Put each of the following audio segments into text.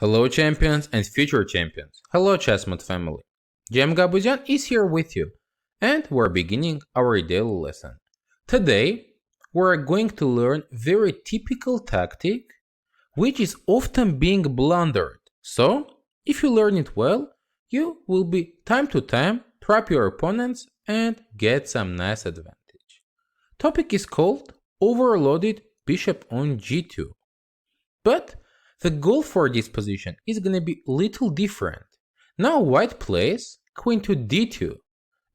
Hello champions and future champions. Hello Chessmood family. GM Gabuzyan is here with you and we're beginning our daily lesson. Today we're going to learn very typical tactic which is often being blundered. So if you learn it well, you will be time to time trap your opponents and get some nice advantage. Topic is called Overloaded Bishop on G2. But the goal for this position is gonna be little different. Now white plays queen to d2,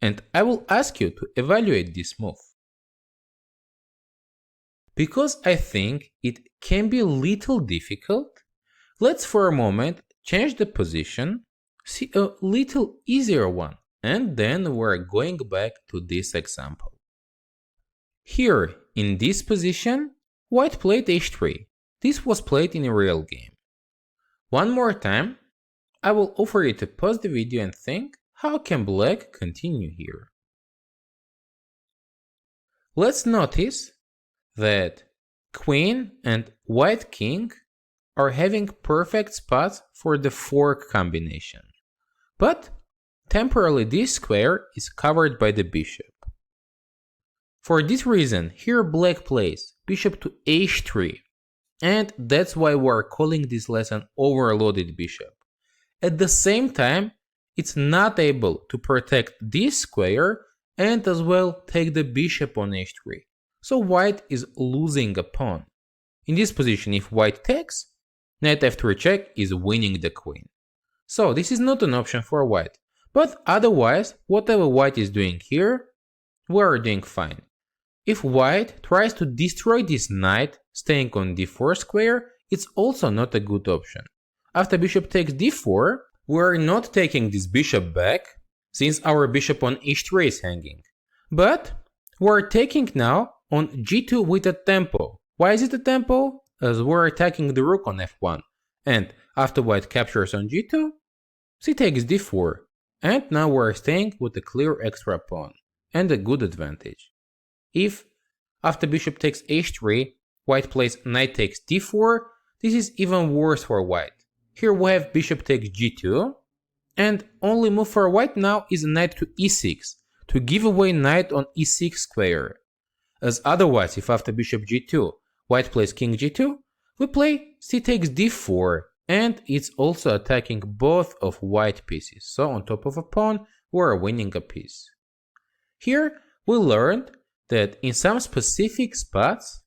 and I will ask you to evaluate this move. Because I think it can be a little difficult, let's for a moment change the position, see a little easier one, and then we're going back to this example. Here, in this position, white played h3. This was played in a real game. One more time, I will offer you to pause the video and think, how can black continue here? Let's notice that queen and white king are having perfect spots for the fork combination. But temporarily this square is covered by the bishop. For this reason, here black plays bishop to h3. And that's why we're calling this lesson Overloaded Bishop. At the same time, it's not able to protect this square and as well take the bishop on h3. So white is losing a pawn. In this position, if white takes, knight f3 check is winning the queen. So this is not an option for white. But otherwise, whatever white is doing here, we're doing fine. If white tries to destroy this knight staying on d4 square, it's also not a good option. After bishop takes d4, we're not taking this bishop back, since our bishop on h3 is hanging. But we're taking now on g2 with a tempo. Why is it a tempo? As we're attacking the rook on f1. And after white captures on g2, she takes d4. And now we're staying with a clear extra pawn and a good advantage. If after bishop takes h3, white plays knight takes d4, this is even worse for white. Here we have bishop takes g2, and only move for white now is knight to e6, to give away knight on e6 square. As otherwise, if after bishop g2, white plays king g2, we play c takes d4, and it's also attacking both of white pieces, so on top of a pawn, we're winning a piece. Here we learned that in some specific spots,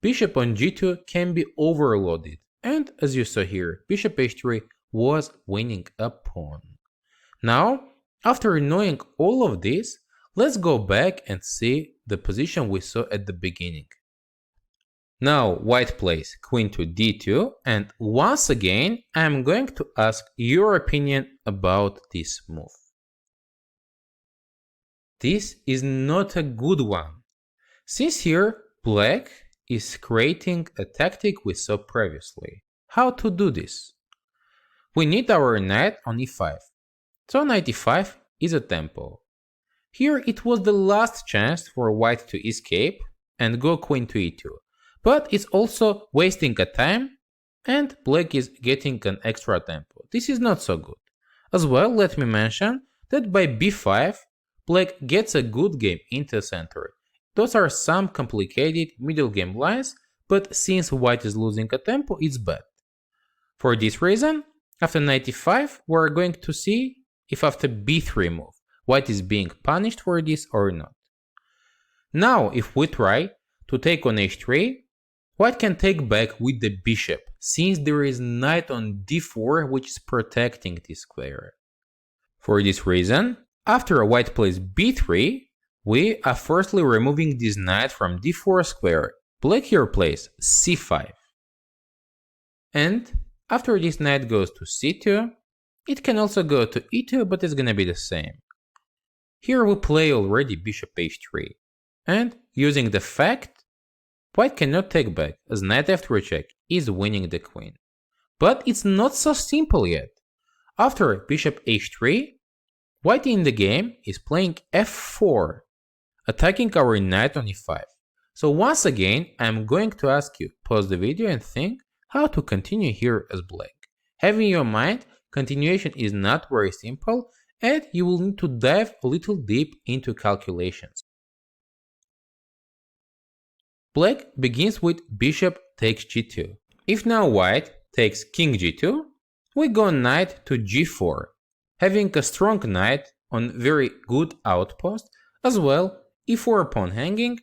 bishop on g2 can be overloaded, and as you saw here, bishop h3 was winning a pawn. Now, after knowing all of this, let's go back and see the position we saw at the beginning. Now white plays queen to d2, and once again I'm going to ask your opinion about this move. This is not a good one. Since here, black is creating a tactic we saw previously. How to do this? We need our knight on e5. So knight e5 is a tempo. Here it was the last chance for white to escape and go queen to e2. But it's also wasting a time and black is getting an extra tempo. This is not so good. As well, let me mention that by b5, black gets a good game into center. Those are some complicated middle game lines, but since white is losing a tempo, it's bad. For this reason, after knight e5, we're going to see if after b3 move, white is being punished for this or not. Now, if we try to take on h3, white can take back with the bishop, since there is knight on d4 which is protecting this square. For this reason, after white plays b3, we are firstly removing this knight from d4 square. Black here plays c5. And after this knight goes to c2, it can also go to e2, but it's gonna be the same. Here we play already bishop h3. And using the fact, white cannot take back, as knight f3 check is winning the queen. But it's not so simple yet. After bishop h3, white in the game is playing f4. Attacking our knight on e5. So once again, I'm going to ask you, pause the video and think how to continue here as black. Have in your mind, continuation is not very simple and you will need to dive a little deep into calculations. Black begins with bishop takes g2. If now white takes king g2, we go knight to g4. Having a strong knight on very good outpost, as well e4 pawn hanging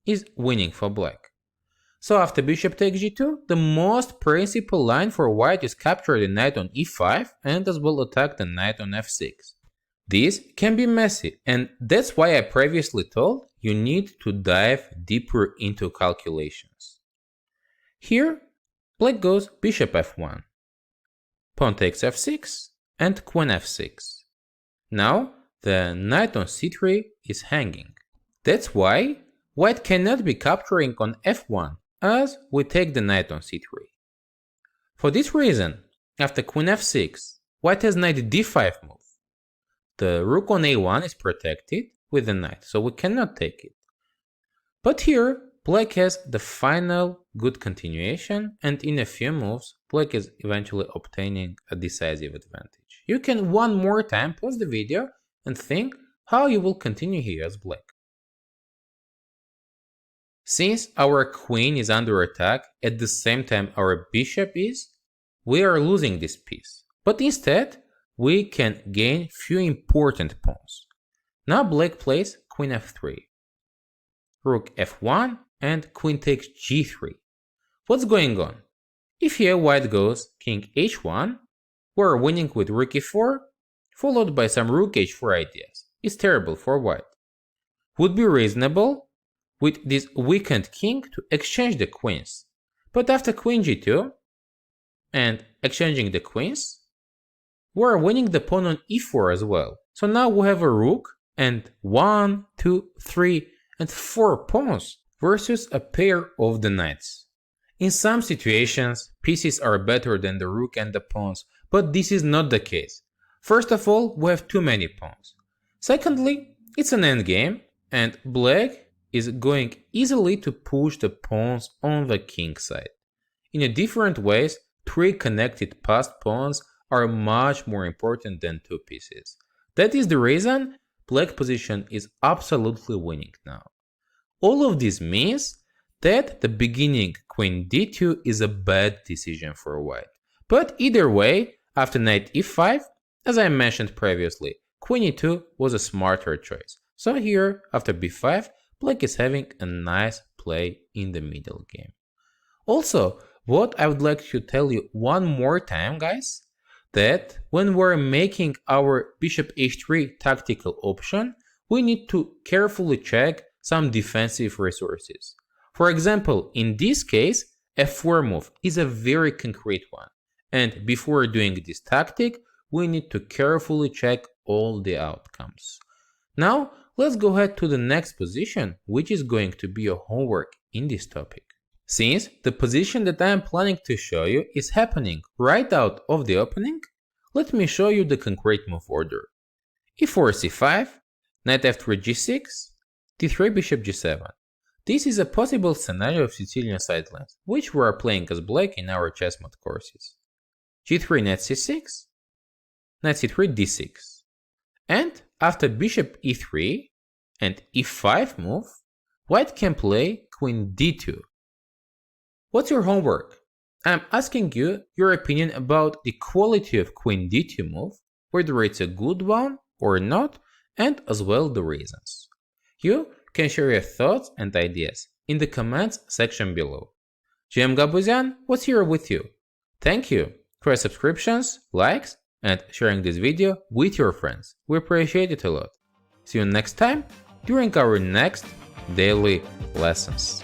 is winning for black. So after bishop takes g2, the most principal line for white is capture the knight on e5 and as well attack the knight on f6. This can be messy, and that's why I previously told you need to dive deeper into calculations. Here, black goes bishop f1, pawn takes f6 and queen f6. Now the knight on c3 is hanging. That's why white cannot be capturing on f1 as we take the knight on c3. For this reason, after queen f6, white has knight d5 move. The rook on a1 is protected with the knight, so we cannot take it. But here, black has the final good continuation, and in a few moves, black is eventually obtaining a decisive advantage. You can one more time pause the video and think how you will continue here as black. Since our queen is under attack at the same time our bishop is, we are losing this piece. But instead, we can gain few important pawns. Now black plays queen f3, rook f1 and queen takes g3. What's going on? If here white goes king h1, we're winning with rook e4, followed by some rook h4 ideas. It's terrible for white. Would be reasonable with this weakened king to exchange the queens. But after queen g2 and exchanging the queens, we're winning the pawn on e4 as well. So now we have a rook and 1, 2, 3 and 4 pawns versus a pair of the knights. In some situations, pieces are better than the rook and the pawns, but this is not the case. First of all, we have too many pawns. Secondly, it's an endgame and black is going easily to push the pawns on the king side. In a different ways, 3 connected passed pawns are much more important than 2 pieces. That is the reason black position is absolutely winning now. All of this means that the beginning queen d2 is a bad decision for white. But either way, after knight e5, as I mentioned previously, queen e2 was a smarter choice. So here, after b5, black is having a nice play in the middle game. Also, what I would like to tell you one more time, guys, that when we're making our bishop h3 tactical option, we need to carefully check some defensive resources. For example, in this case, f4 move is a very concrete one. And before doing this tactic, we need to carefully check all the outcomes. Now, let's go ahead to the next position, which is going to be your homework in this topic. Since the position that I am planning to show you is happening right out of the opening, let me show you the concrete move order. e4 c5, knight f3 g6, d3 bishop g7. This is a possible scenario of Sicilian sidelines, which we are playing as black in our Chessmood courses. g3 knight c6, knight c3 d6. And after bishop e3 and e5 move, white can play queen d2. What's your homework? I'm asking you your opinion about the quality of queen d2 move, whether it's a good one or not, and as well the reasons. You can share your thoughts and ideas in the comments section below. GM Gabuzyan was here with you. Thank you for your subscriptions, likes, and sharing this video with your friends. We appreciate it a lot. See you next time during our next daily lessons.